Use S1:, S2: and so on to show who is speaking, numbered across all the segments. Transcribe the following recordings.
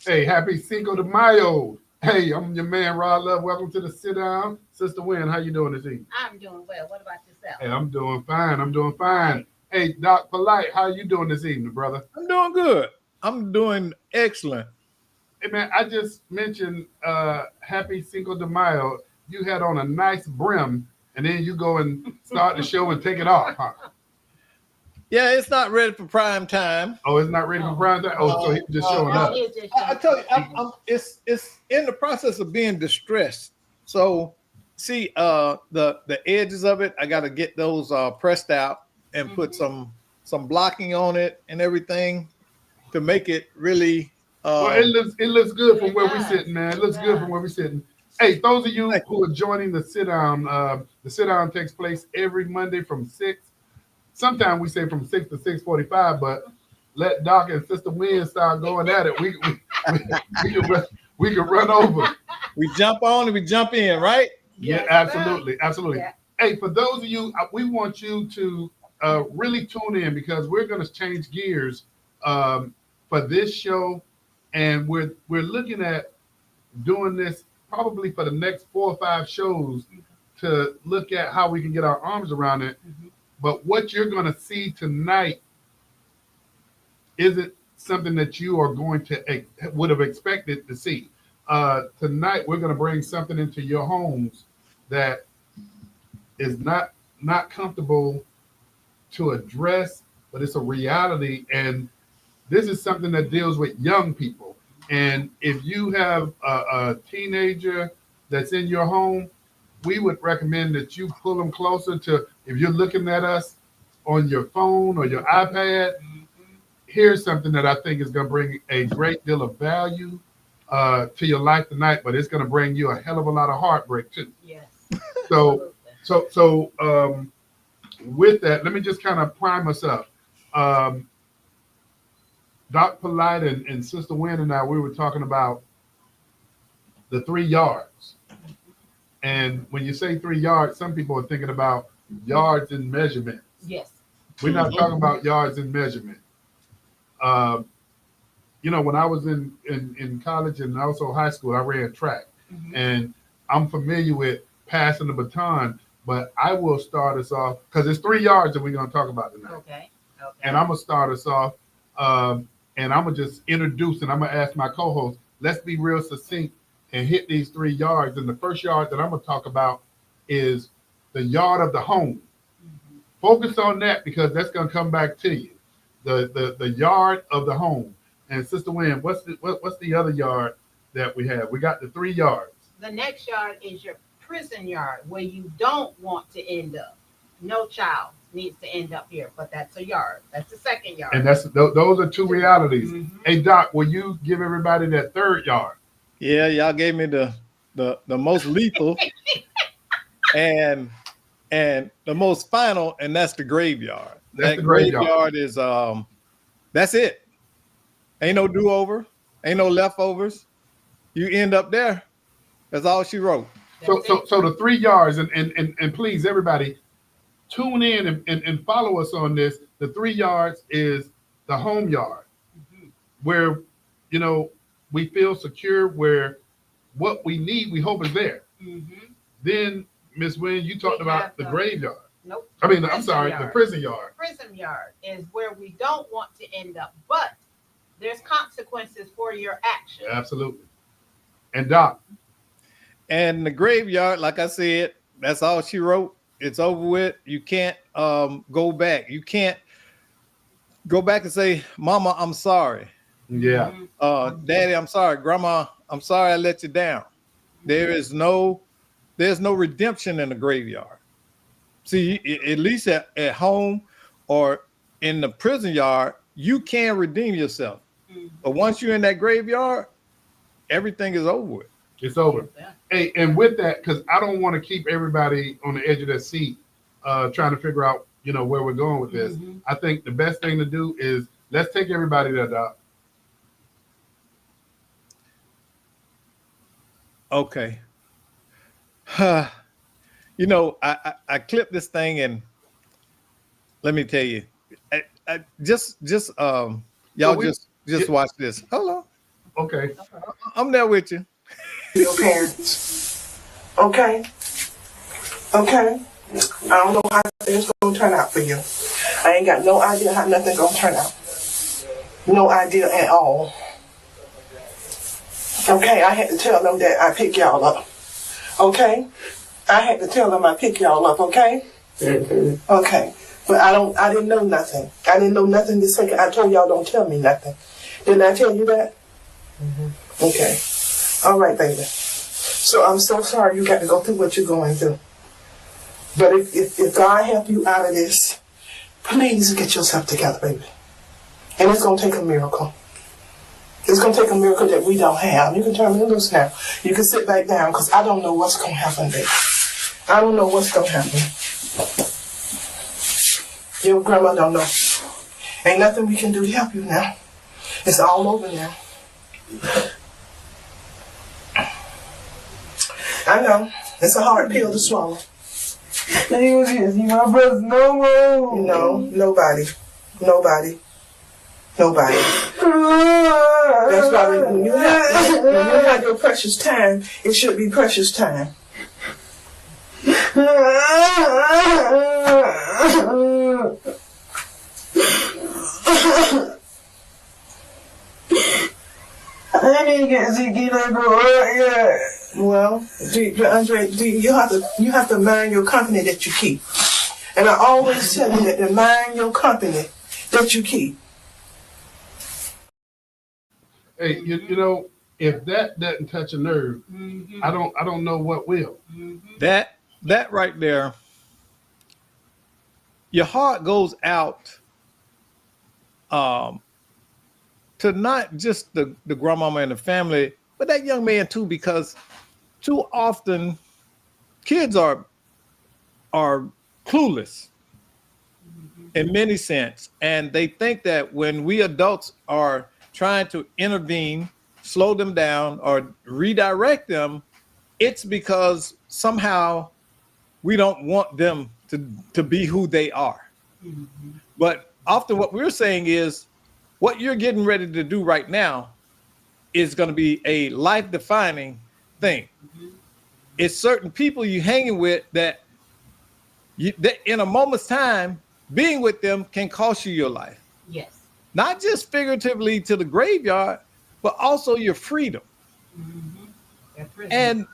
S1: Hey, happy Cinco de Mayo. Hey, I'm your man, Rod Love. Welcome to the sit down. Sister Wynn, how you doing this evening?
S2: I'm doing well. What about yourself?
S1: Hey, I'm doing fine. I'm doing fine.
S2: Right.
S1: Hey, Doc Polite, how you doing this evening, brother?
S3: I'm doing good. I'm doing excellent.
S1: Hey, man, I just mentioned happy Cinco de Mayo. You had on a nice brim, and then you go and start the show and take it off, huh?
S3: Yeah, it's not ready for prime time.
S1: Oh, it's not ready for prime time? Oh, so he was just showing
S2: Oh,
S1: up.
S2: he's just
S3: I tell you, it's in the process of being distressed. So, see, the edges of it, I got to get those pressed out and put some blocking on it and everything to make it really.
S1: Well, it looks good from
S2: It
S1: where we're
S2: does.
S1: sitting, man. It looks
S2: It
S1: good from
S2: does.
S1: where we're sitting. Hey, those of you
S3: Like,
S1: who are joining the sit down takes place every Monday from 6. Sometimes we say from 6 to 6:45, but let Doc and Sister Wynn start going at it. We, we can run, we can run over.
S3: we jump on and we jump in, right?
S1: Yeah,
S2: Yes, sir.
S1: absolutely, absolutely.
S2: Yeah.
S1: Hey, for those of you, we want you to really tune in because we're going to change gears for this show, and we're looking at doing this probably for the next 4 or 5 shows to look at how we can get our arms around it.
S2: Mhm.
S1: But what you're going to see tonight isn't something that you are going to would have expected to see. Tonight, we're going to bring something into your homes that is not comfortable to address, but it's a reality, and this is something that deals with young people. And if you have a teenager that's in your home, we would recommend that you pull them closer to, if you're looking at us on your phone or your iPad, here's something that I think is going to bring a great deal of value to your life tonight, but it's going to bring you a hell of a lot of heartbreak too.
S2: Yes.
S1: So,
S2: Absolutely.
S1: so with that, let me just kind of prime us up. Um, Doc Polite and Sister Wynn and I, we were talking about the 3 yards. And when you say 3 yards, some people are thinking about yards in measurement.
S2: Yes.
S1: We're not talking about yards in measurement. Um, when I was in college and also high school, I ran track.
S2: Mhm.
S1: And I'm familiar with passing the baton, but I will start us off because it's 3 yards that we're going to talk about tonight.
S2: Okay. Okay.
S1: And I'm going to start us off and I'm going to just introduce and I'm going to ask my co host, let's be real succinct and hit these 3 yards. And the first yard that I'm going to talk about is the yard of the home.
S2: Mhm.
S1: Focus on that because that's going to come back to you. The yard of the home. And Sister Wynn, what's the other yard that we have? We got the 3 yards.
S2: The next yard is your prison yard where you don't want to end up. No child needs to end up here, but that's a yard. That's the second yard.
S1: And those are two realities.
S2: Mhm.
S1: Hey Doc, will you give everybody that third yard?
S3: Yeah, y'all gave me the most lethal and the most final, and that's the graveyard.
S1: That's
S3: That
S1: the graveyard.
S3: graveyard is that's it. Ain't no do-over, ain't no leftovers. You end up there. That's all she wrote.
S1: So
S2: That's
S1: so
S2: it.
S1: so the 3 yards and please everybody tune in and follow us on this. The 3 yards is the home yard
S2: Mhm.
S1: where you know we feel secure, where what we need we hope is there.
S2: Mhm.
S1: Then Miss Wynn, you talked
S2: We
S1: about
S2: have
S1: the
S2: the-
S1: graveyard.
S2: Nope.
S1: I mean, I'm
S2: Prison
S1: sorry, the
S2: yard.
S1: prison yard.
S2: Prison yard is where we don't want to end up, but there's consequences for your action.
S1: Absolutely. And Doc,
S3: And the graveyard, like I said, that's all she wrote. It's over with. You can't go back. You can't go back and say, Mama, I'm sorry.
S1: yeah,
S2: Mhm.
S3: Daddy, I'm sorry. Grandma, I'm sorry I let you down. There is there's no redemption in the graveyard. See, at least at home or in the prison yard, you can redeem yourself.
S2: Mhm.
S3: But once you're in that graveyard, everything is over with.
S1: it's over.
S2: Yeah.
S1: Hey, and with that, because I don't want to keep everybody on the edge of their seat, trying to figure out, where we're going with this.
S2: Mhm.
S1: I think the best thing to do is let's take everybody there, Doc.
S3: Okay. I clipped this thing and let me tell you, I just
S1: So
S3: y'all
S1: we,
S3: just watch this. Hold on.
S1: Okay.
S3: I'm there with you.
S4: Your parents. Okay? Okay? I don't know how things gonna turn out for you. I ain't got no idea how nothing gonna turn out. No idea at all. Okay, I had to tell them that I pick y'all up. Okay? I had to tell them I pick y'all up, okay? Okay. But I didn't know nothing. I didn't know nothing this second. I told y'all don't tell me nothing. Didn't I tell you that? Okay. All right, baby. So I'm so sorry you got to go through what you're going through. But if God help you out of this, please get yourself together, baby. And it's going to take a miracle. It's going to take a miracle that we don't have. You can turn me loose now. You can sit back down because I don't know what's going to happen, baby. I don't know what's going to happen. Your grandma don't know. Ain't nothing we can do to help you now. It's all over now. I know. It's a hard pill to swallow.
S5: You can't see my brother no more.
S4: No, nobody. Nobody. Nobody. That's why when you have your precious time, it should be precious time.
S5: I didn't get to get that girl right yet.
S4: Well, Andre, you have to mind your company that you keep. And I always tell you that to mind your company that you keep.
S1: Hey, you know, if that doesn't touch a nerve, I don't know what will.
S3: That right there, your heart goes out to not just the grandmama and the family, but that young man too, because too often kids are clueless in many sense, and they think that when we adults are trying to intervene, slow them down, or redirect them, it's because somehow we don't want them to be who they are. But often what we're saying is what you're getting ready to do right now is going to be a life-defining thing. It's certain people you're hanging with that in a moment's time, being with them can cost you your life.
S2: Yes.
S3: Not just figuratively to the graveyard, but also your freedom. And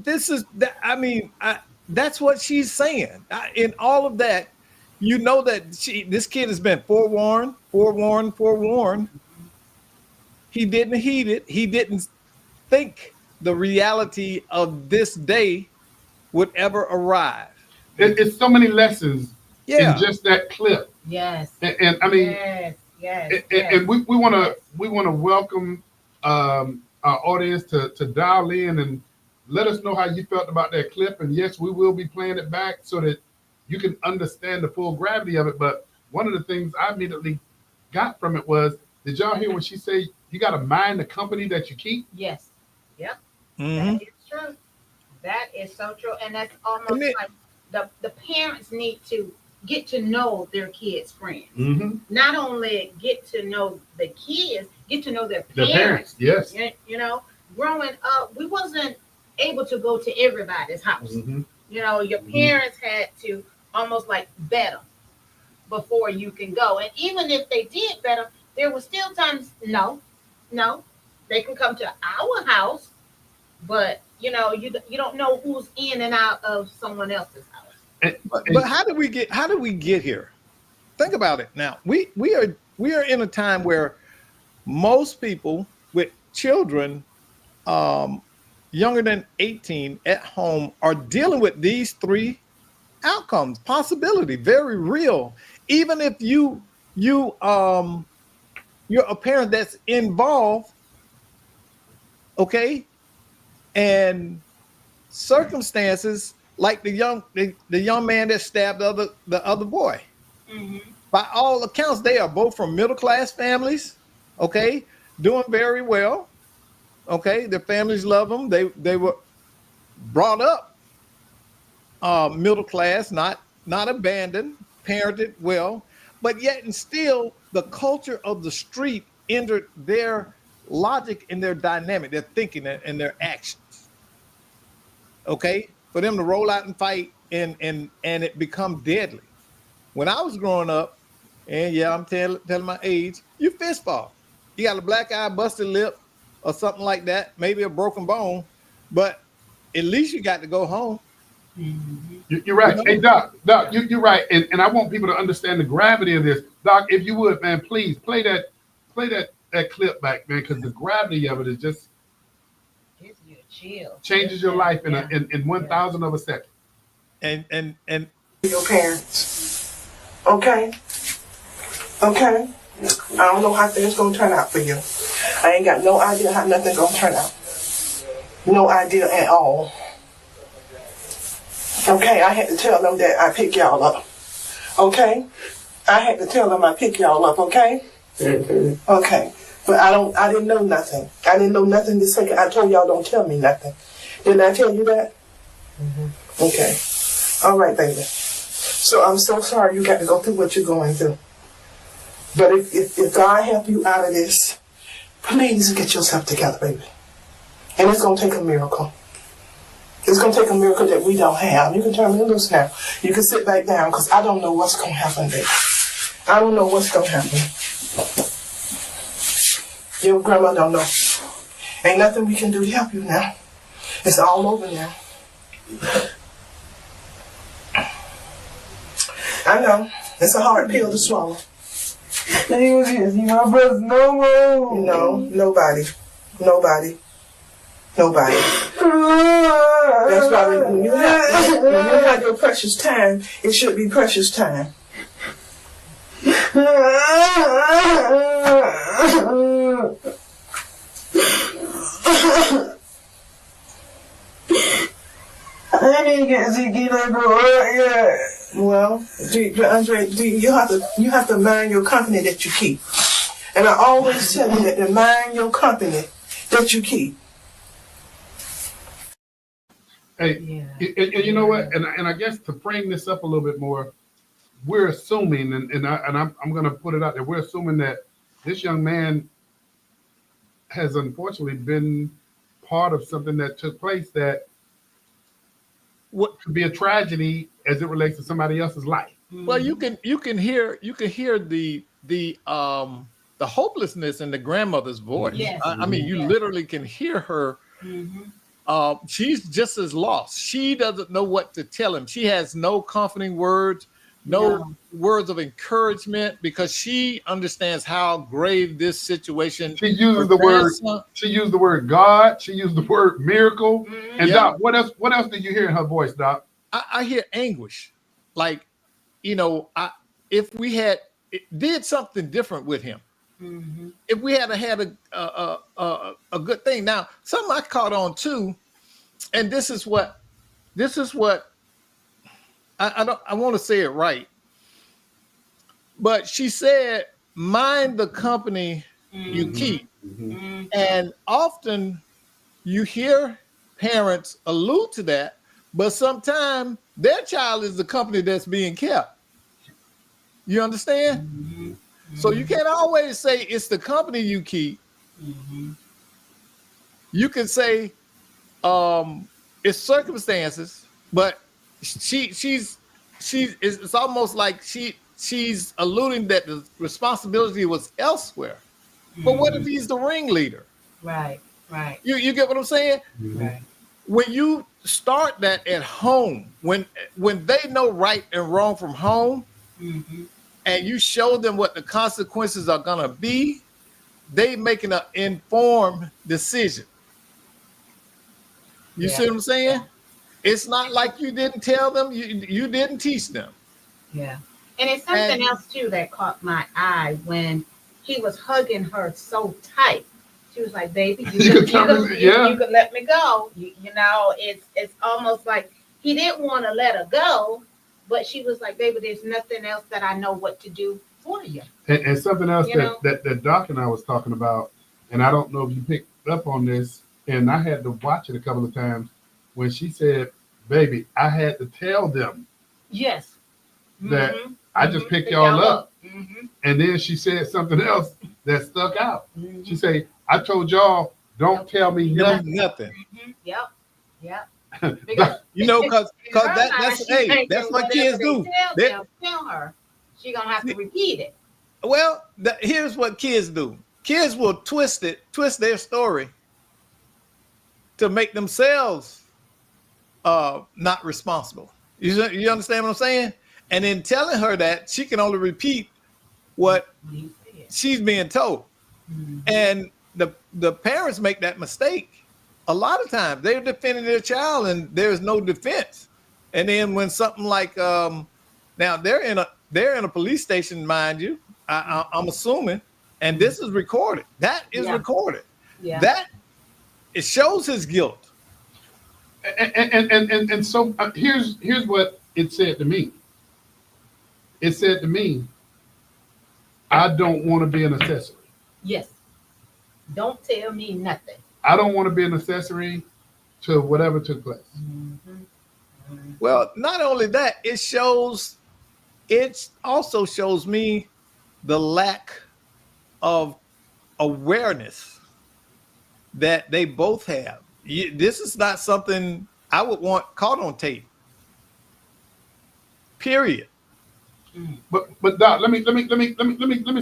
S3: this is that. I mean, that's what she's saying. In all of that, you know that this kid has been forewarned. He didn't heed it. He didn't think the reality of this day would ever arrive.
S1: It's so many lessons
S3: Yeah.
S1: in just that clip.
S2: Yes.
S1: And I mean,
S2: Yes.
S1: and we want to welcome our audience to dial in and let us know how you felt about that clip. And yes, we will be playing it back so that you can understand the full gravity of it. But one of the things I immediately got from it was, did y'all hear when she said you got to mind the company that you keep?
S2: Yes. Yep.
S3: Mhm.
S2: That is true. That is so true. And that's almost like the parents need to get to know their kids' friends. Not only get to know the kids, get to know their
S1: The
S2: parents.
S1: yes.
S2: You know, growing up, we wasn't able to go to everybody's house. You know, your parents had to almost like bet them before you can go. And even if they did bet them, there were still times, no, they can come to our house, but you know, you don't know who's in and out of someone else's house.
S3: But how do we get here? Think about it. Now we are in a time where most people with children younger than 18 at home are dealing with these three outcomes. Possibility, very real. Even if you're a parent that's involved, okay, and circumstances like the young man that stabbed the other boy. By all accounts, they are both from middle class families, okay, doing very well. Okay, their families love them. They were brought up middle class, not abandoned, parented well, but yet and still the culture of the street entered their logic in their dynamic, their thinking and their actions. Okay, for them to roll out and fight and it become deadly. When I was growing up, and yeah, I'm telling my age, you fist fall. You got a black eye, busted lip, or something like that, maybe a broken bone, but at least you got to go home.
S1: You're right. Hey, Doc, you're right. And I want people to understand the gravity of this. Doc, if you would, man, please play that clip back, man, because the gravity of it is just
S2: Gives you a chill.
S1: changes your life in in 1,000 of a second.
S3: And
S4: Your parents. Okay? Okay? I don't know how things gonna turn out for you. I ain't got no idea how nothing's gonna turn out. No idea at all. Okay, I had to tell them that I pick y'all up. Okay? I had to tell them I pick y'all up, okay? Okay. But I didn't know nothing. I didn't know nothing this second. I told y'all don't tell me nothing. Didn't I tell you that? Okay. All right, baby. So I'm so sorry you got to go through what you're going through. But if God help you out of this, please get yourself together, baby. And it's going to take a miracle. It's going to take a miracle that we don't have. You can turn me loose now. You can sit back down because I don't know what's going to happen, baby. I don't know what's going to happen. Your grandma don't know. Ain't nothing we can do to help you now. It's all over now. I know. It's a hard pill to swallow.
S5: They was here, see my brothers no more.
S4: No, nobody. Nobody. Nobody. That's why when you have your precious time, it should be precious time.
S5: I didn't get to see Gina grow up yet.
S4: Well, Andre, you have to mind your company that you keep. And I always tell you that to mind your company that you keep.
S1: Hey, and you know what? And I guess to frame this up a little bit more, we're assuming, and I'm going to put it out there, we're assuming that this young man has unfortunately been part of something that took place that what could be a tragedy as it relates to somebody else's life.
S3: well, you can hear the hopelessness in the grandmother's voice.
S2: Yes.
S3: I mean, you literally can hear her. She's just as lost. She doesn't know what to tell him. She has no comforting words, no words of encouragement, because she understands how grave this situation.
S1: She uses the word. She used the word God. She used the word miracle. And Doc, what else? What else did you hear in her voice, Doc?
S3: I hear anguish. Like, you know, if we had did something different with him, if we had a good thing. Now, something I caught on too, and this is what I want to say it right, but she said, "Mind the company you keep," and often you hear parents allude to that, but sometimes their child is the company that's being kept. You understand? So you can't always say it's the company you keep. You can say it's circumstances, but it's almost like she's alluding that the responsibility was elsewhere. But what if he's the ringleader?
S2: Right.
S3: You get what I'm saying?
S2: Right.
S3: When you start that at home, when they know right and wrong from home, and you show them what the consequences are gonna be, they making an informed decision. You see what I'm saying? It's not like you didn't tell them, you didn't teach them.
S2: Yeah. And it's something else too that caught my eye when he was hugging her so tight. She was like, "Baby, you could let me go." You know, it's almost like he didn't want to let her go, but she was like, "Baby, there's nothing else that I know what to do for you."
S1: And something else that Doc and I was talking about, and I don't know if you picked up on this, and I had to watch it a couple of times when she said, "Baby, I had to tell them
S2: Yes.
S1: that I just picked y'all up." And then she said something else that stuck out. She said, I told y'all, don't tell me nothing.
S3: Nothing.
S2: Yep. Yep. Because
S3: You know, because
S2: in her mind,
S3: that's
S2: she
S3: hey,
S2: thinking
S3: that's what
S2: whatever
S3: kids
S2: they
S3: do.
S2: Tell her, she gonna have to repeat it.
S3: Well, here's what kids do. Kids will twist their story to make themselves not responsible. You understand what I'm saying? And in telling her that, she can only repeat what she's being told. And the parents make that mistake. A lot of times they're defending their child and there's no defense. And then when something like now they're in a police station, mind you, I'm assuming, and this is recorded. That is recorded.
S2: Yeah.
S3: That it shows his guilt.
S1: And so here's what it said to me. It said to me, I don't want to be an accessory.
S2: Yes. Don't tell me nothing.
S1: I don't want to be an accessory to whatever took place.
S3: Well, not only that, it also shows me the lack of awareness that they both have. This is not something I would want caught on tape. Period.
S1: But Doc, let me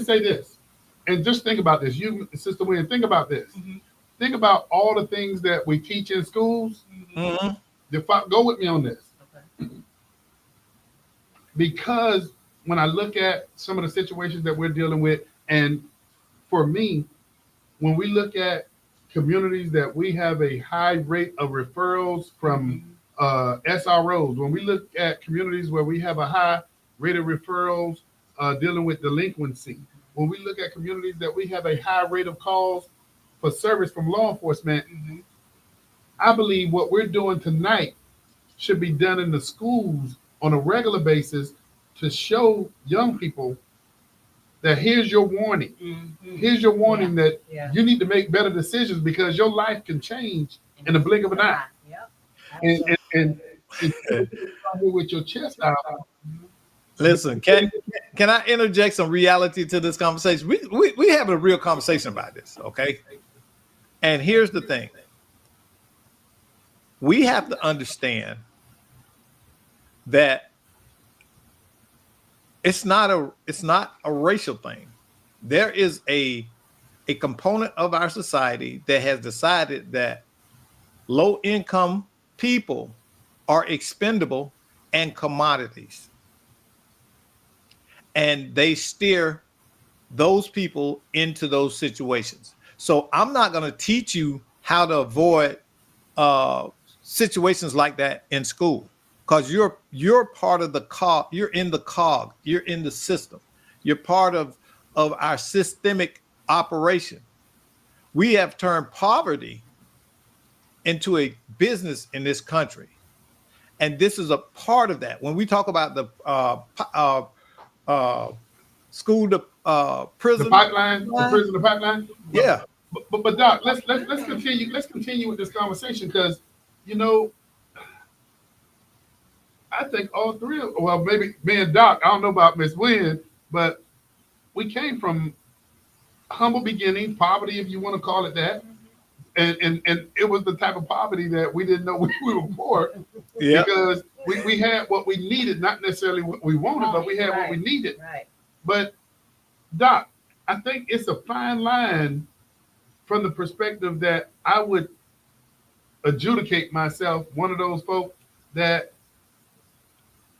S1: say this, and just think about this. You, Sister Wynn, think about this. Think about all the things that we teach in schools. Go with me on this. Okay. Because when I look at some of the situations that we're dealing with, and for me, when we look at communities that we have a high rate of referrals from SROs, when we look at communities where we have a high rate of referrals dealing with delinquency, when we look at communities that we have a high rate of calls for service from law enforcement, I believe what we're doing tonight should be done in the schools on a regular basis to show young people that here's your warning. Here's your warning that you need to make better decisions because your life can change in the blink of an eye. And with your chest out.
S3: Listen, can I interject some reality to this conversation? We having a real conversation about this, okay? And here's the thing. We have to understand that it's not a racial thing. There is a component of our society that has decided that low income people are expendable and commodities. And they steer those people into those situations. So I'm not going to teach you how to avoid situations like that in school, because you're part of the cog. You're in the cog. You're in the system. You're part of our systemic operation. We have turned poverty into a business in this country, and this is a part of that. When we talk about the school to prison,
S1: the pipeline, the prison to pipeline.
S3: Yeah.
S1: But Doc, let's continue. Let's continue with this conversation because, you know, I think all three of, well, maybe me and Doc, I don't know about Miss Wynn, but we came from humble beginnings, poverty, if you want to call it that. And it was the type of poverty that we didn't know we were poor because we had what we needed, not necessarily what we wanted, but we had what we needed.
S2: Right.
S1: But Doc, I think it's a fine line from the perspective that I would adjudicate myself one of those folks that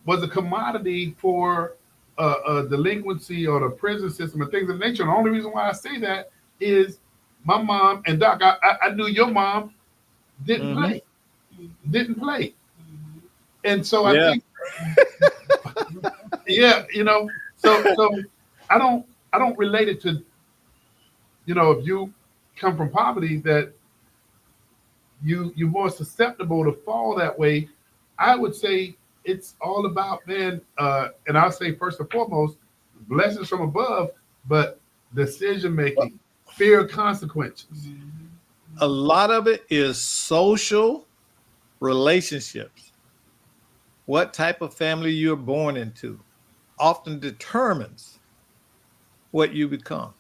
S1: was a commodity for a delinquency or the prison system and things of that nature. And the only reason why I say that is my mom and Doc, I knew your mom didn't play. And so I think, you know, so I don't relate it to, you know, if you come from poverty that you're more susceptible to fall that way. I would say it's all about, man, and I'll say first and foremost, blessings from above, but decision making, fear of consequences.
S3: A lot of it is social relationships. What type of family you're born into often determines what you become.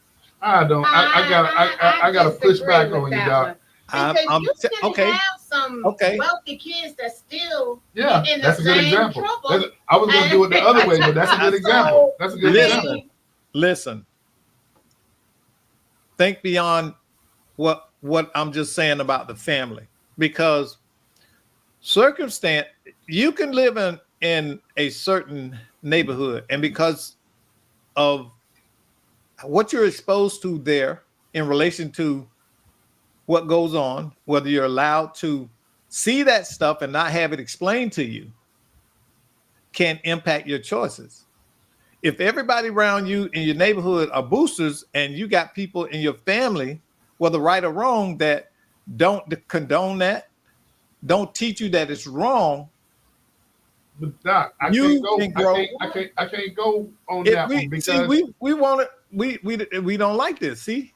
S1: I don't. I gotta push
S2: disagree
S1: back
S2: with
S1: on you,
S2: that
S1: Doc.
S2: one. Because you can
S3: Okay.
S2: have some
S3: Okay.
S2: wealthy kids that still
S1: Yeah,
S2: get in the
S1: that's a good
S2: same
S1: example.
S2: trouble.
S1: I was gonna do it the other way, but that's a good example. That's a good example.
S3: Listen. Think beyond what I'm just saying about the family, because circumstance, you can live in a certain neighborhood, and because of what you're exposed to there in relation to what goes on, whether you're allowed to see that stuff and not have it explained to you, can impact your choices. If everybody around you in your neighborhood are boosters, and you got people in your family, whether right or wrong, that don't condone that, don't teach you that it's wrong,
S1: But Doc, I can't
S3: you
S1: go.
S3: can grow.
S1: I can't go on
S3: If
S1: that one
S3: we see,
S1: because
S3: we want it. We don't like this. See,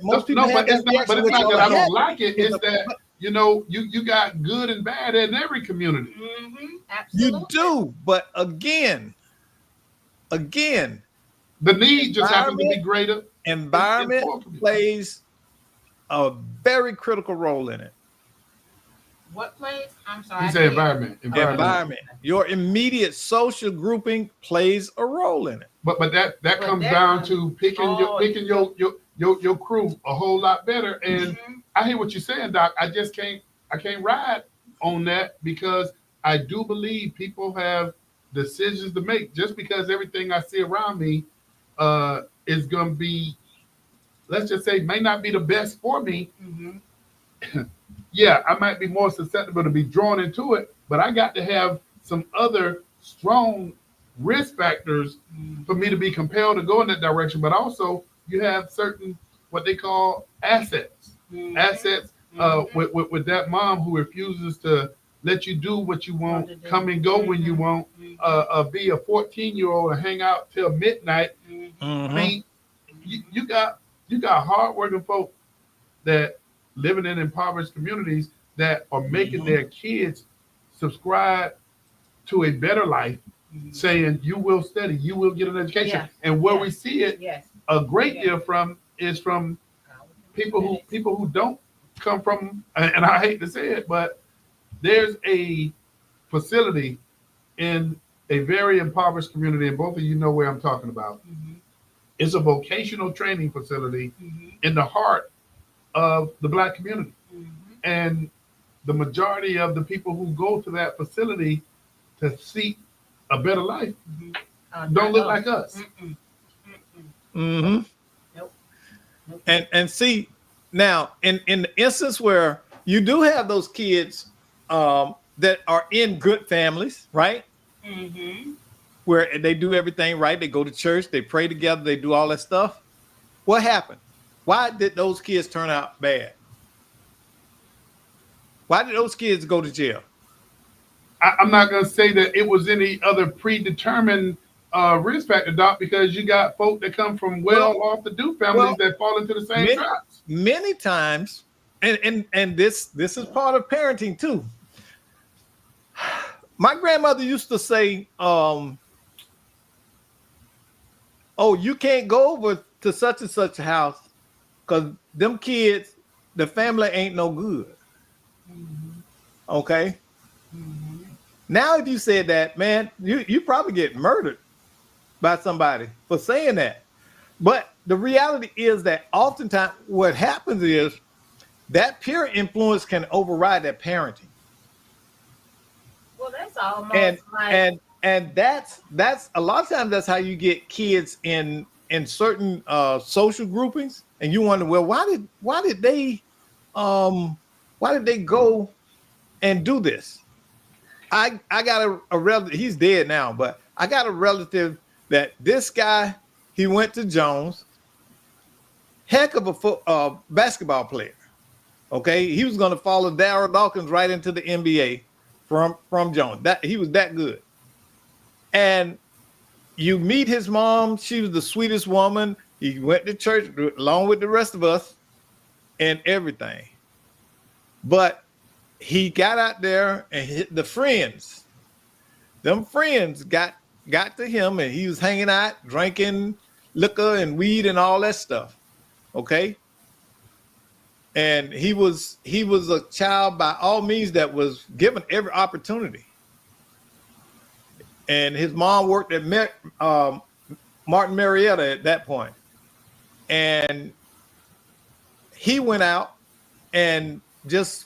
S3: most people have
S1: but
S3: that
S1: it's not. But
S3: reaction
S1: it's
S3: with
S1: not
S3: y'all
S1: that I
S3: had.
S1: don't like it.
S3: It's
S1: It's that you got good and bad in every community.
S2: Absolutely.
S3: You do, but again,
S1: The need just happens to be greater.
S3: environment plays a very critical role in it.
S2: What plays? I'm sorry.
S1: You say environment.
S3: Your immediate social grouping plays a role in it.
S1: But that comes down to picking your crew a whole lot better. And I hear what you're saying, Doc. I can't ride on that because I do believe people have decisions to make. Just because everything I see around me is going to be, let's just say, may not be the best for me. Yeah, I might be more susceptible to be drawn into it, but I got to have some other strong risk factors for me to be compelled to go in that direction. But also, you have certain what they call assets. Assets with that mom who refuses to let you do what you want, come and go when you want, be a 14-year-old and hang out till midnight. I mean, you got hardworking folk that living in impoverished communities that are making their kids subscribe to a better life, saying you will study, you will get an education.
S2: Yes.
S1: And where we see it a great deal from is from people who don't come from, and I hate to say it, but there's a facility in a very impoverished community, and both of you know where I'm talking about. It's a vocational training facility in the heart of the Black community. And the majority of the people who go to that facility to seek a better life don't look like us.
S2: Nope.
S3: And see, now in the instance where you do have those kids that are in good families, right? Where they do everything right, they go to church, they pray together, they do all that stuff. What happened? Why did those kids turn out bad? Why did those kids go to jail?
S1: I'm not going to say that it was any other predetermined risk factor, Doc, because you got folk that come from well-off-to-do families that fall into the same traps.
S3: Many times, and this is part of parenting too. My grandmother used to say, "Oh, you can't go over to such and such a house because them kids, the family ain't no good." Okay. Now, if you said that, man, you probably get murdered by somebody for saying that. But the reality is that oftentimes what happens is that peer influence can override that parenting.
S2: Well, that's almost
S3: and that's a lot of times that's how you get kids in certain social groupings, and you wonder, well, why did they go and do this? I got a relative, he's dead now, but I got a relative that this guy, he went to Jones, heck of a basketball player. Okay, he was going to follow Darryl Dawkins right into the NBA from Jones. That he was that good. And you meet his mom, she was the sweetest woman. He went to church along with the rest of us and everything. But he got out there and hit the friends. Them friends got to him, and he was hanging out, drinking liquor and weed and all that stuff. Okay. And he was a child by all means that was given every opportunity. And his mom worked at Martin Marietta at that point. And he went out and just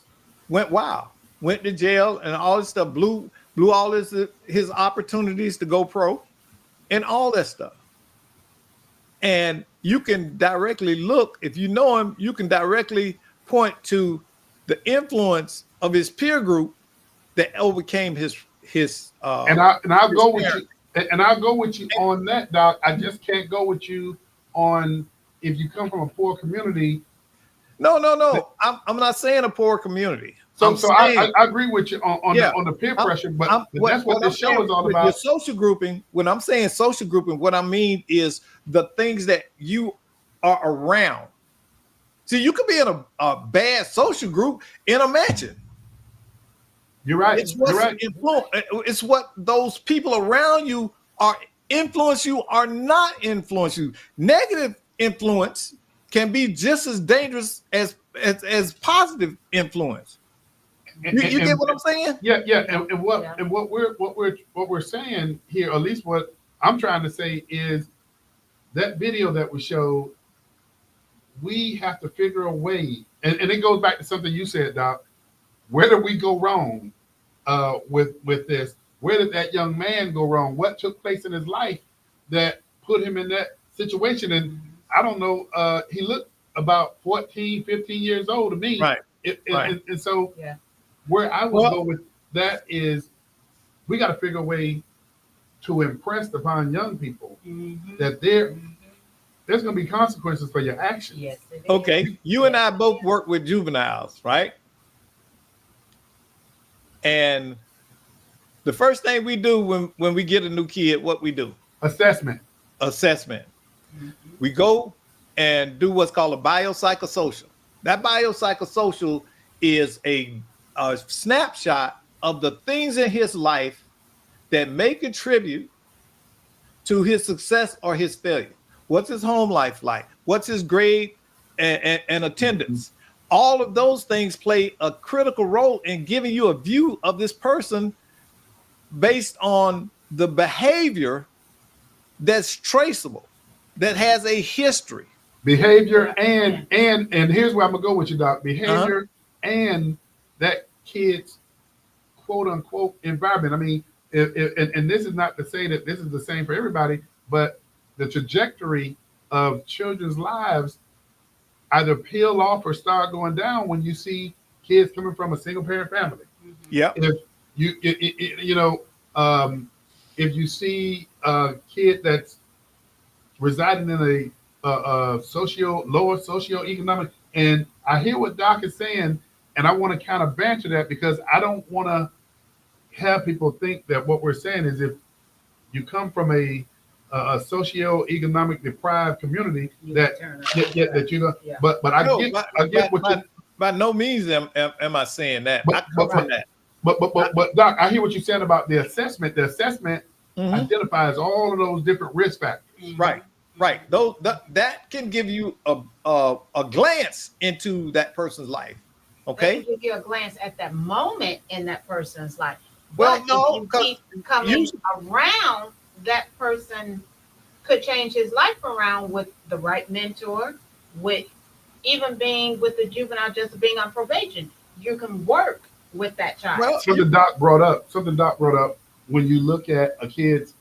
S3: went wild, went to jail and all this stuff, blew all his opportunities to go pro and all that stuff. And you can directly look, if you know him, you can directly point to the influence of his peer group that overcame his
S1: and I'll go with
S3: parents.
S1: you, and I'll go with you on that, Doc. I just can't go with you on if you come from a poor community.
S3: No. I'm not saying a poor community.
S1: So I agree with you on the peer pressure, but that's what this show is all about.
S3: Your social grouping. When I'm saying social grouping, what I mean is the things that you are around. See, you could be in a bad social group in a mansion.
S1: You're right.
S3: It's what those people around you are influence you or not influence you. Negative influence can be just as dangerous as positive influence. You get what I'm saying?
S1: Yeah. And what we're saying here, at least what I'm trying to say, is that video that we showed, we have to figure a way, and it goes back to something you said, Doc. Where did we go wrong with this? Where did that young man go wrong? What took place in his life that put him in that situation? And I don't know, he looked about 14, 15 years old to me.
S3: Right.
S1: And so where I would go with that is we got to figure a way to impress upon young people that there's going to be consequences for your actions.
S2: Yes, it is.
S3: Okay. You and I both work with juveniles, right? And the first thing we do when we get a new kid, what we do?
S1: Assessment.
S3: We go and do what's called a biopsychosocial. That biopsychosocial is a snapshot of the things in his life that may contribute to his success or his failure. What's his home life like? What's his grade and attendance? All of those things play a critical role in giving you a view of this person based on the behavior that's traceable, that has a history.
S1: Behavior and here's where I'm gonna go with you, Doc. Behavior and that kid's quote unquote environment. I mean, and this is not to say that this is the same for everybody, but the trajectory of children's lives either peel off or start going down when you see kids coming from a single parent family.
S3: Yeah.
S1: If if you see a kid that's residing in a lower socioeconomic, and I hear what Doc is saying, and I want to kind of banter that because I don't want to have people think that what we're saying is if you come from a socioeconomic deprived community that you know.
S2: Yeah.
S1: But I get what you.
S3: By no means am I saying that.
S1: But Doc, I hear what you're saying about the assessment. The assessment identifies all of those different risk factors.
S3: Right. That can give you a glance into that person's life. Okay.
S2: They can give you a glance at that moment in that person's life.
S3: Well,
S2: but
S3: no,
S2: if you keep coming around, that person could change his life around with the right mentor, with even being with the juvenile, just being on probation. You can work with that child.
S3: Well,
S1: something Doc brought up when you look at a kid's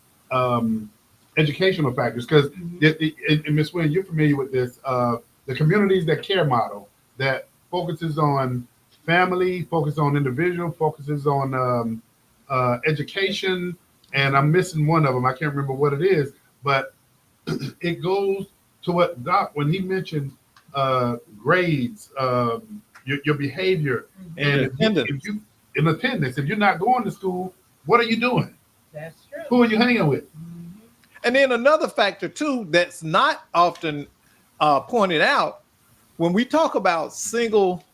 S1: educational factors, because and Ms. Wynn, you're familiar with this, the communities that care model that focuses on family, focuses on individual, focuses on education, and I'm missing one of them. I can't remember what it is, but it goes to what Doc, when he mentioned grades, your behavior, and attendance. If you're not going to school, what are you doing?
S2: That's true.
S1: Who are you hanging with?
S3: And then another factor too that's not often pointed out when we talk about single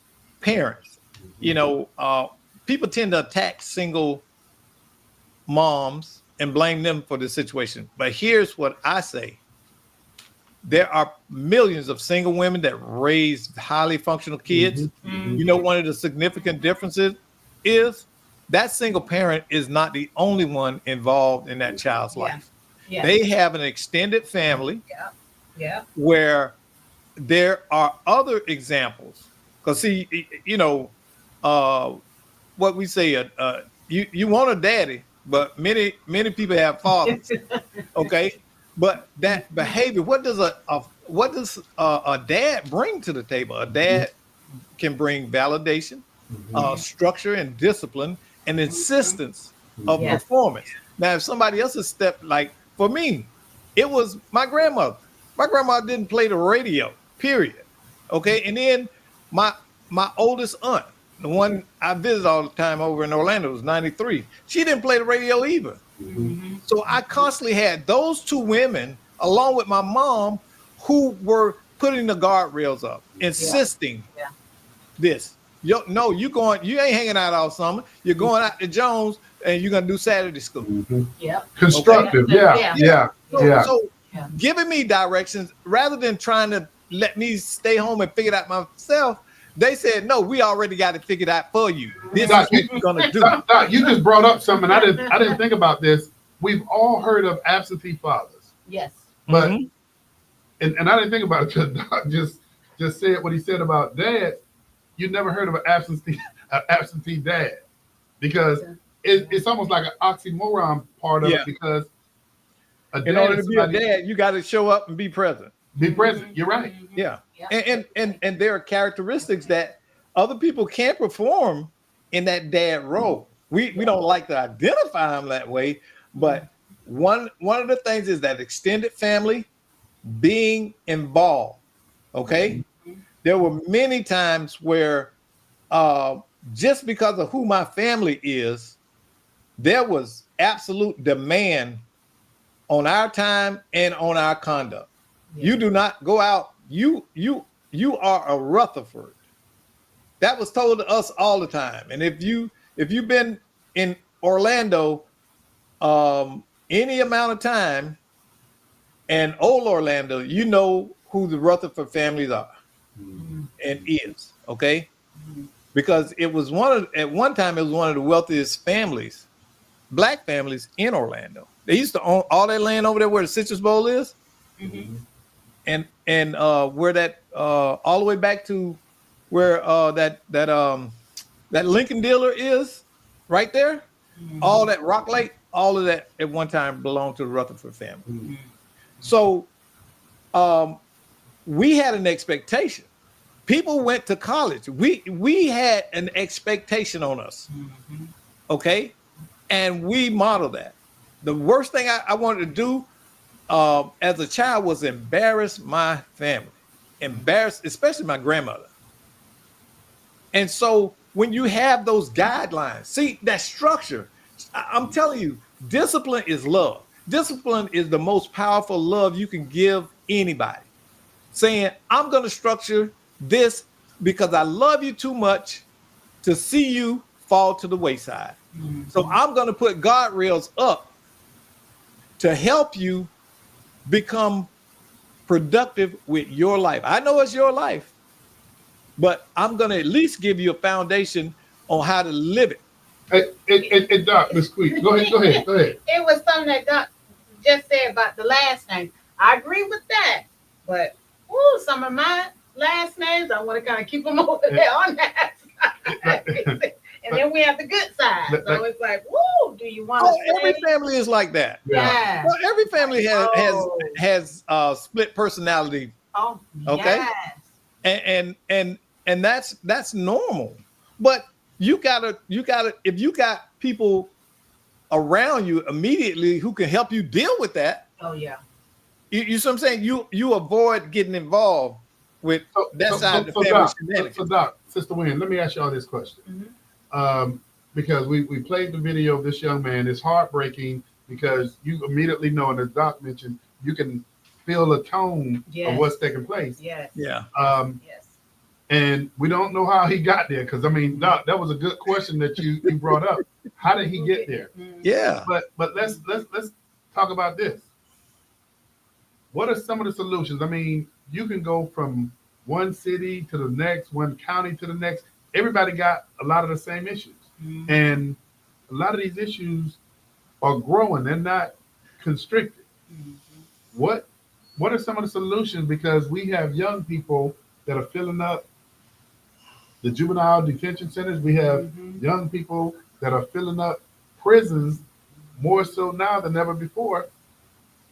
S3: parents. You know, people tend to attack single moms and blame them for the situation. But here's what I say: there are millions of single women that raise highly functional kids.
S2: Mhm.
S3: You know, one of the significant differences is that single parent is not the only one involved in that child's
S2: Yeah.
S3: life.
S2: Yeah.
S3: They have an extended family
S2: Yeah.
S3: where there are other examples. Because see, you know, what we say, you want a daddy, but many people have fathers. Okay, but that behavior, what does a dad bring to the table? A dad can bring validation, structure, and discipline, and insistence of
S2: Yes.
S3: performance. Now, if somebody else's step, like for me, it was my grandmother. My grandma didn't play the radio. Period. Okay, and then my oldest aunt, the one I visit all the time over in Orlando, was 93. She didn't play the radio either.
S2: Mhm.
S3: So I constantly had those two women, along with my mom, who were putting the guardrails up, insisting
S2: Yeah.
S3: this. You ain't hanging out all summer. You're going out to Jones and you're gonna do Saturday school.
S2: Yep.
S1: Constructive.
S2: Okay.
S1: Yeah.
S3: So
S2: Yeah.
S3: giving me directions rather than trying to let me stay home and figure it out myself. They said, no, we already got it figured out for you. This
S1: Doc,
S3: is what you're gonna do.
S1: Doc, you just brought up something. I didn't think about this. We've all heard of absentee fathers,
S2: Yes.
S1: but
S3: Mhm.
S1: and I didn't think about it till Doc just said what he said about dads. You never heard of an absentee dad, because it's almost like an oxymoron part of it, because a
S3: In
S1: dad
S3: order
S1: is
S3: to be a
S1: somebody-
S3: dad, you got to show up and be present.
S1: be present. You're right.
S3: Yeah.
S2: Yeah.
S3: And there are characteristics that other people can't perform in that dad role. We don't like to identify them that way, but one of the things is that extended family being involved. Okay. There were many times where just because of who my family is, there was absolute demand on our time and on our conduct. You do not go out. You are a Rutherford. That was told to us all the time. And if you've been in Orlando any amount of time, and old Orlando, you know who the Rutherford families are and is. Okay, because it was at one time it was one of the wealthiest families, black families in Orlando. They used to own all that land over there where the Citrus Bowl is. And where that all the way back to where that Lincoln dealer is, right there, all that Rock Lake, all of that at one time belonged to the Rutherford family. So we had an expectation. People went to college. We had an expectation on us, okay, and we modeled that. The worst thing I wanted to do as a child was embarrass my family, especially my grandmother. And so when you have those guidelines, see that structure, I'm telling you, discipline is love. Discipline is the most powerful love you can give anybody. Saying, I'm going to structure this because I love you too much to see you fall to the wayside. So I'm going to put guardrails up to help you become productive with your life. I know it's your life, but I'm going to at least give you a foundation on how to live it.
S1: Hey, Doc, Miss Queen, go ahead.
S2: It was something that Doc just said about the last name. I agree with that, but some of my last names, I want to kind of keep them over there on that side. And then we have the good side. So it's like, do you want to
S3: every family is like that.
S2: Yeah.
S3: Well, every family has split personality.
S2: Oh,
S3: Okay.
S2: yes.
S3: And that's normal. But you gotta if you got people around you immediately who can help you deal with that.
S2: Oh yeah.
S3: You see what I'm saying? You avoid getting involved with that side of the family shenanigans.
S1: So Doc, Sister Wynn, let me ask y'all this question. Because we played the video of this young man. It's heartbreaking because you immediately know, and as Doc mentioned, you can feel the tone of what's taking place.
S2: Yes.
S3: Yeah.
S2: Yes.
S1: And we don't know how he got there, because I mean, Doc, that was a good question that you brought up. How did he get there?
S3: Yeah.
S1: But let's talk about this. what are some of the solutions? I mean, you can go from one city to the next, one county to the next. Everybody got a lot of the same issues. And a lot of these issues are growing. They're not constricted. What what are some of the solutions? Because we have young people that are filling up the juvenile detention centers. We have young people that are filling up prisons more so now than ever before.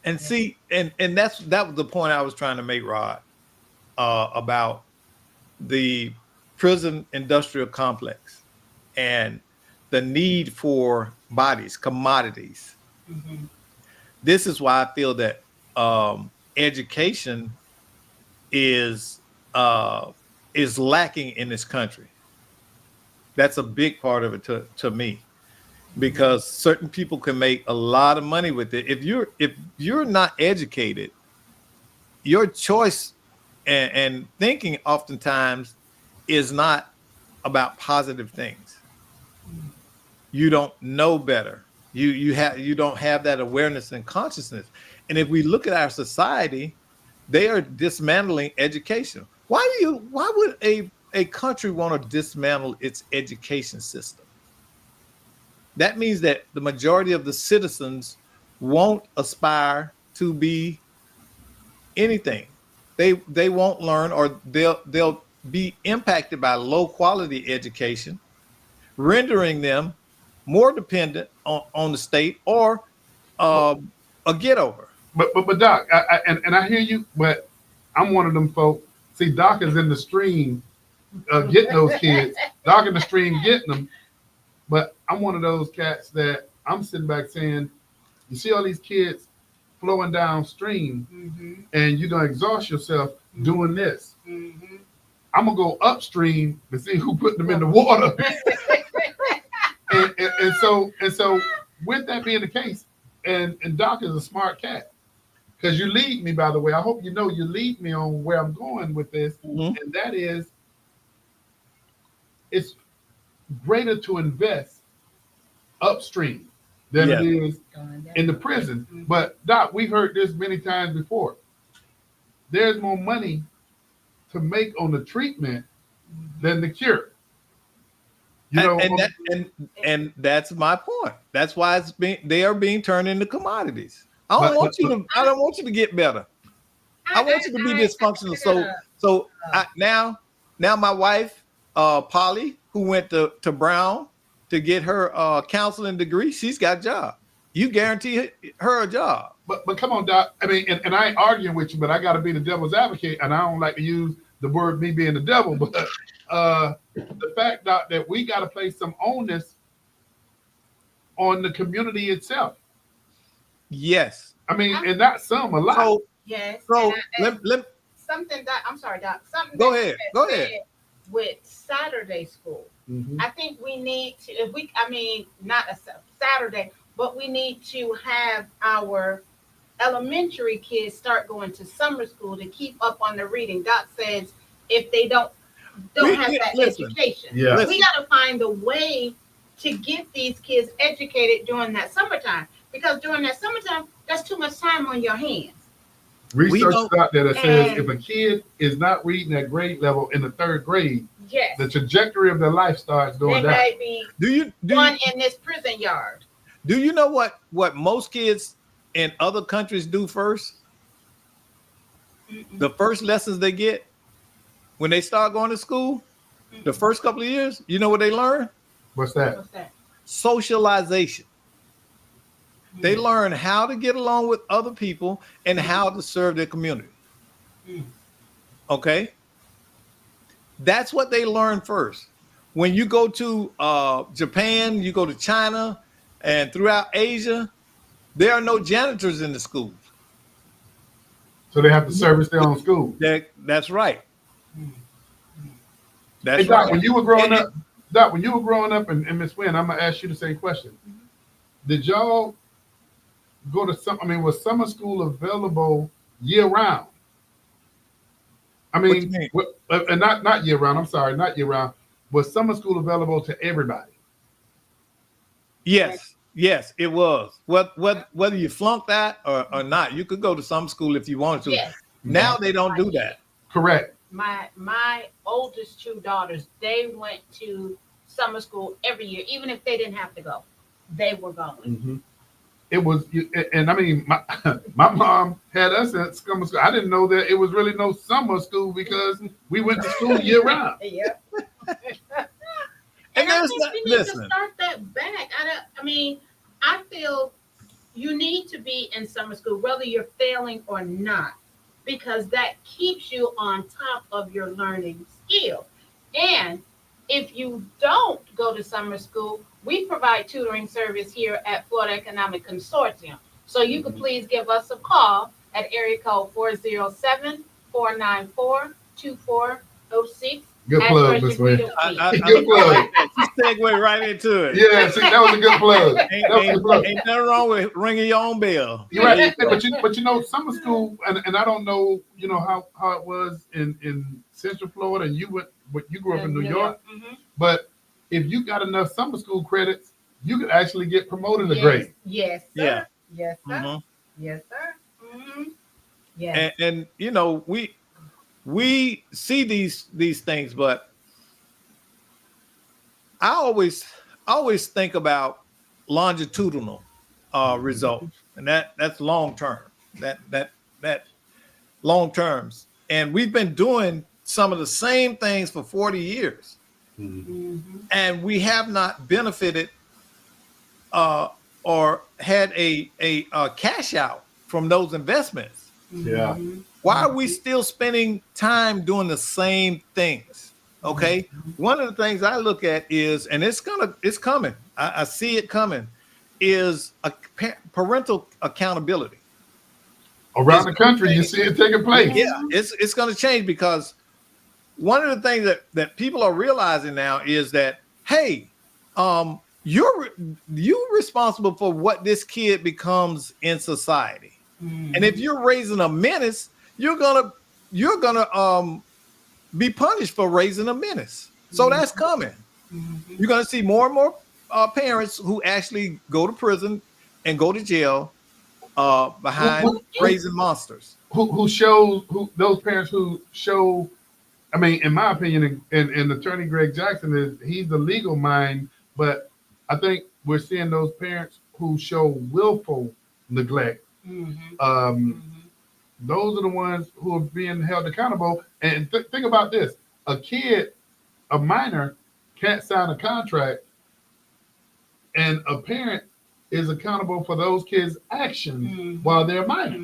S3: And see, and that was the point I was trying to make, Rod, about the prison industrial complex and the need for bodies, commodities. This is why I feel that education is lacking in this country. That's a big part of it to me, because certain people can make a lot of money with it. If you're not educated, your choice and thinking oftentimes is not about positive things. You don't know better. You don't have that awareness and consciousness. And if we look at our society, they are dismantling education. Why would a country want to dismantle its education system? That means that the majority of the citizens won't aspire to be anything. They won't learn, or they'll be impacted by low quality education, rendering them more dependent on the state or a get over.
S1: But Doc, I hear you, but I'm one of them folk. See, Doc is in the stream getting those kids. Doc in the stream getting them. But I'm one of those cats that I'm sitting back saying, you see all these kids flowing downstream, and you're gonna exhaust yourself doing this. I'm gonna go upstream to see who put them in the water. and so with that being the case, and Doc is a smart cat, because you lead me, by the way. I hope you know you lead me on where I'm going with this, and that is, it's greater to invest upstream than it is in the prison. But Doc, we've heard this many times before. There's more money to make on the treatment than the cure. You know,
S3: and that's my point. That's why they are being turned into commodities. I don't want you to get better. I want you to be dysfunctional. So now my wife, Polly, who went to Brown to get her counseling degree, she's got a job. You guarantee her a job.
S1: But come on, Doc. I mean, and I ain't arguing with you, but I got to be the devil's advocate, and I don't like to use the word me being the devil. But the fact, Doc, that we got to place some onus on the community itself.
S3: Yes.
S1: I mean, and not some, a lot.
S2: So, yes.
S3: So
S2: something that I'm sorry, Doc. Something.
S3: Go ahead.
S2: With Saturday school, I think we need to. Not a Saturday, but we need to have our elementary kids start going to summer school to keep up on the reading. Doc says if they don't have that education, we got to find a way to get these kids educated during that summertime, because during that summertime, that's too much time on your hands.
S1: Research out there that says if a kid is not reading at grade level in the third grade, the trajectory of their life starts going down.
S2: They may be in this prison yard.
S3: Do you know what most kids in other countries do first? The first lessons they get when they start going to school, the first couple of years, you know what they learn?
S1: What's that?
S3: Socialization. They learn how to get along with other people and how to serve their community. Okay? That's what they learn first. When you go to Japan, you go to China, and throughout Asia, there are no janitors in the schools.
S1: So they have to service their own school.
S3: That's right.
S1: Hey, Doc, right. When you were growing up, and Miss Wynn, I'm gonna ask you the same question. Did y'all go to was summer school available year round? I mean, and not year round. I'm sorry, not year round. Was summer school available to everybody?
S3: Yes. Yes, it was. Whether you flunked that or not, you could go to some school if you wanted to.
S2: Yes.
S3: Now they don't do that.
S1: Correct.
S2: My oldest two daughters, they went to summer school every year, even if they didn't have to go. They were going.
S1: It was, and I mean, my mom had us at summer school. I didn't know that it was really no summer school because we went to school year round.
S2: Yeah.
S3: And
S2: I
S3: there's
S2: think
S3: not,
S2: we need
S3: listen,
S2: to start that back. I mean, I feel you need to be in summer school, whether you're failing or not, because that keeps you on top of your learning skill. And if you don't go to summer school, we provide tutoring service here at Florida Economic Consortium. So you could please give us a call at area code 407-494-2406.
S1: Good
S2: Ask
S1: plug,
S2: for
S1: Miss
S2: your
S1: Wayne.
S2: freedom fee.
S1: Good plug.
S3: You segue right into it.
S1: Yeah, see, that was a good plug. That was a good plug.
S3: Ain't nothing wrong with ringing your own bell.
S1: You're right, but you know, summer school, and I don't know, you know how it was in Central Florida, and you grew up in New York, but if you got enough summer school credits, you could actually get promoted a grade.
S2: Yes, sir.
S3: Yeah.
S2: Yes, sir.
S3: Mhm.
S2: Yes, sir. Yes.
S3: And you know, we see these things, but I always think about longitudinal results, and that's long term. That long terms, and we've been doing some of the same things for 40 years, and we have not benefited or had a cash out from those investments.
S1: Yeah.
S3: Why are we still spending time doing the same things? Okay. One of the things I look at is, and it's coming. I see it coming, is a parental accountability.
S1: Around the country, you see it taking place.
S3: Yeah, it's going to change, because one of the things that people are realizing now is that, hey, you're responsible for what this kid becomes in society. And if you're raising a menace, you're gonna be punished for raising a menace. So that's coming. You're gonna see more and more parents who actually go to prison and go to jail behind raising monsters.
S1: Those parents who show, I mean, in my opinion, and Attorney Greg Jackson he's the legal mind, but I think we're seeing those parents who show willful neglect. Those are the ones who are being held accountable. And think about this: a minor can't sign a contract, and a parent is accountable for those kids' actions while they're minor.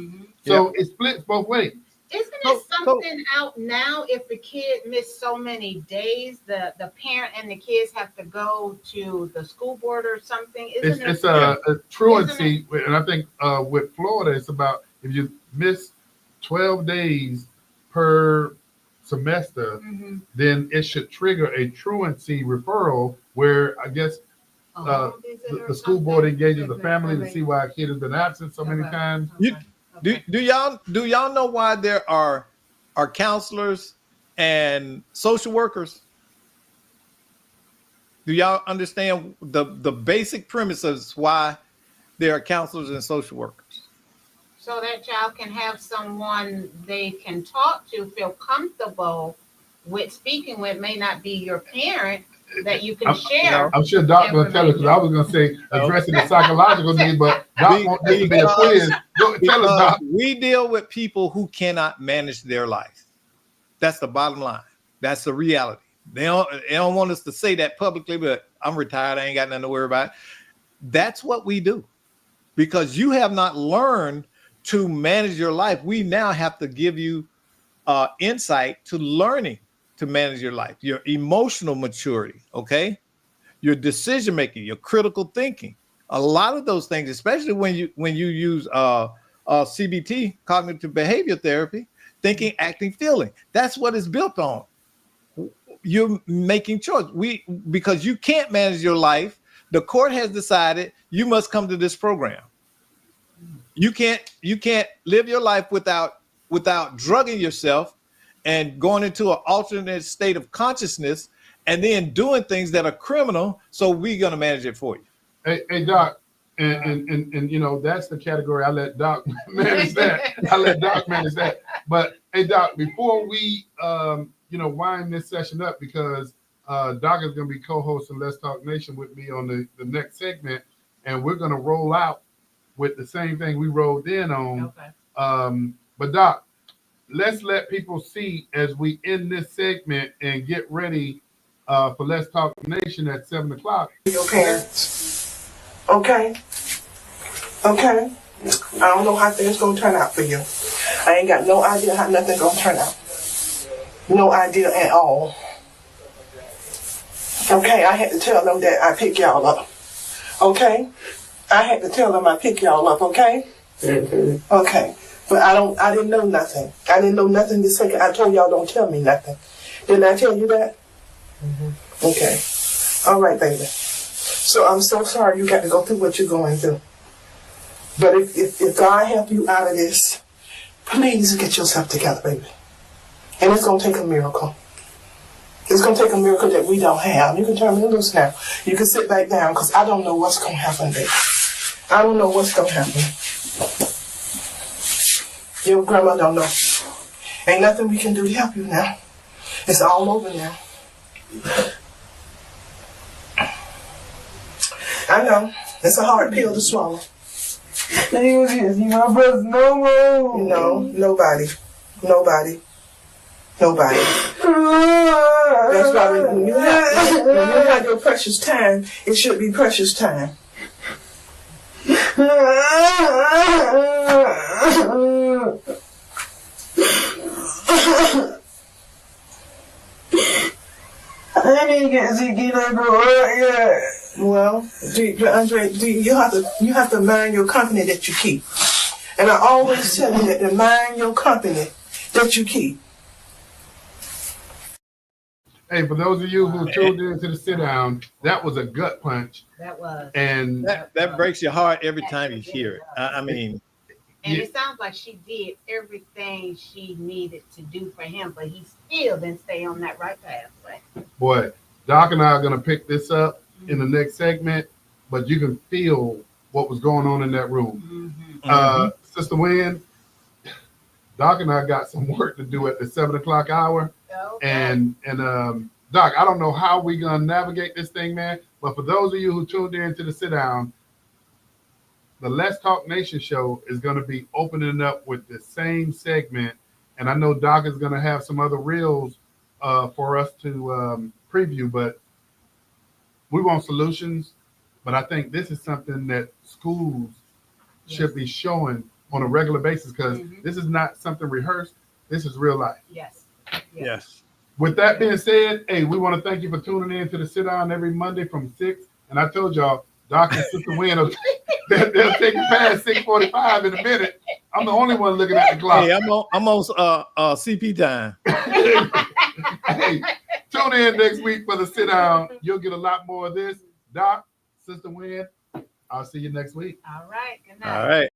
S1: So it splits both ways.
S2: Isn't it something out now? If the kid missed so many days, the parent and the kids have to go to the school board or something.
S1: It's a truancy, and I think with Florida, it's about if you miss 12 days per semester, then it should trigger a truancy referral, where I guess the school board engages the family to see why a kid has been absent so many times.
S3: Do y'all know why there are counselors and social workers? Do y'all understand the basic premises why there are counselors and social workers?
S2: So that child can have someone they can talk to, feel comfortable with speaking with. May not be your parent, that you can share.
S1: I'm sure Doc will tell us, because I was going to say addressing the psychological need, but Doc wants this to be a quiz. Tell us, Doc.
S3: We deal with people who cannot manage their life. That's the bottom line. That's the reality. They don't want us to say that publicly, but I'm retired. I ain't got nothing to worry about. That's what we do, because you have not learned to manage your life. We now have to give you insight to learning to manage your life, your emotional maturity, okay? Your decision making, your critical thinking. A lot of those things, especially when you use CBT, cognitive behavior therapy, thinking, acting, feeling. That's what it's built on. You're making choice. Because you can't manage your life. The court has decided you must come to this program. You can't live your life without drugging yourself and going into an alternate state of consciousness and then doing things that are criminal. So we're going to manage it for you.
S1: Hey, Doc, And you know, that's the category I let Doc manage that. I let Doc manage that. But hey, Doc, before we you know, wind this session up, because Doc is going to be co-hosting Let's Talk Nation with me on the next segment, and we're going to roll out with the same thing we rolled in on.
S2: Okay.
S1: But Doc, let's let people see as we end this segment and get ready for Let's Talk Nation at 7 o'clock.
S4: Your parents. Okay? Okay? I don't know how things gonna turn out for you. I ain't got no idea how nothing gonna turn out. No idea at all. Okay, I had to tell them that I pick y'all up. Okay? I had to tell them I pick y'all up, okay? Okay. But I didn't know nothing. I didn't know nothing this second. I told y'all don't tell me nothing. Didn't I tell you that? Okay. All right, baby. So I'm so sorry you got to go through what you're going through. But if God help you out of this, please get yourself together, baby. And it's going to take a miracle. It's going to take a miracle that we don't have. You can turn me loose now. You can sit back down because I don't know what's going to happen, baby. I don't know what's going to happen. Your grandma don't know. Ain't nothing we can do to help you now. It's all over now. I know. It's a hard pill to swallow.
S5: You see my brother no more.
S4: No, nobody. Nobody. Nobody. That's why when you have your precious time, it should be precious time.
S5: I didn't get to get that girl right yet.
S4: Well, Andre, you have to mind your company that you keep. And I always tell you that to mind your company that you keep.
S1: Hey, for those of you who tuned in to the sit down, that was a gut punch.
S2: That was.
S1: And
S3: That breaks your heart every time you hear it. I mean,
S2: And it sounds like she did everything she needed to do for him, but he still didn't stay on that right pathway.
S1: boy, Doc and I are going to pick this up in the next segment, but you can feel what was going on in that room. Sister Wynn, Doc and I got some work to do at the 7 o'clock hour.
S2: Okay.
S1: And Doc, I don't know how we're going to navigate this thing, man, but for those of you who tuned in to the sit down, the Let's Talk Nation show is going to be opening up with the same segment. And I know Doc is going to have some other reels for us to preview, but we want solutions. But I think this is something that schools should be showing on a regular basis, because this is not something rehearsed. This is real life.
S3: yes.
S1: With that being said, hey, we want to thank you for tuning in to the sit down every Monday from 6. And I told y'all, Doc and Sister Wynn, they'll take you past 6:45 in a minute. I'm the only one looking at the clock.
S3: Hey, I'm on CP time.
S1: Hey, tune in next week for the sit down. You'll get a lot more of this. Doc, Sister Wynn, I'll see you next week.
S2: All right. Good night.
S3: All right.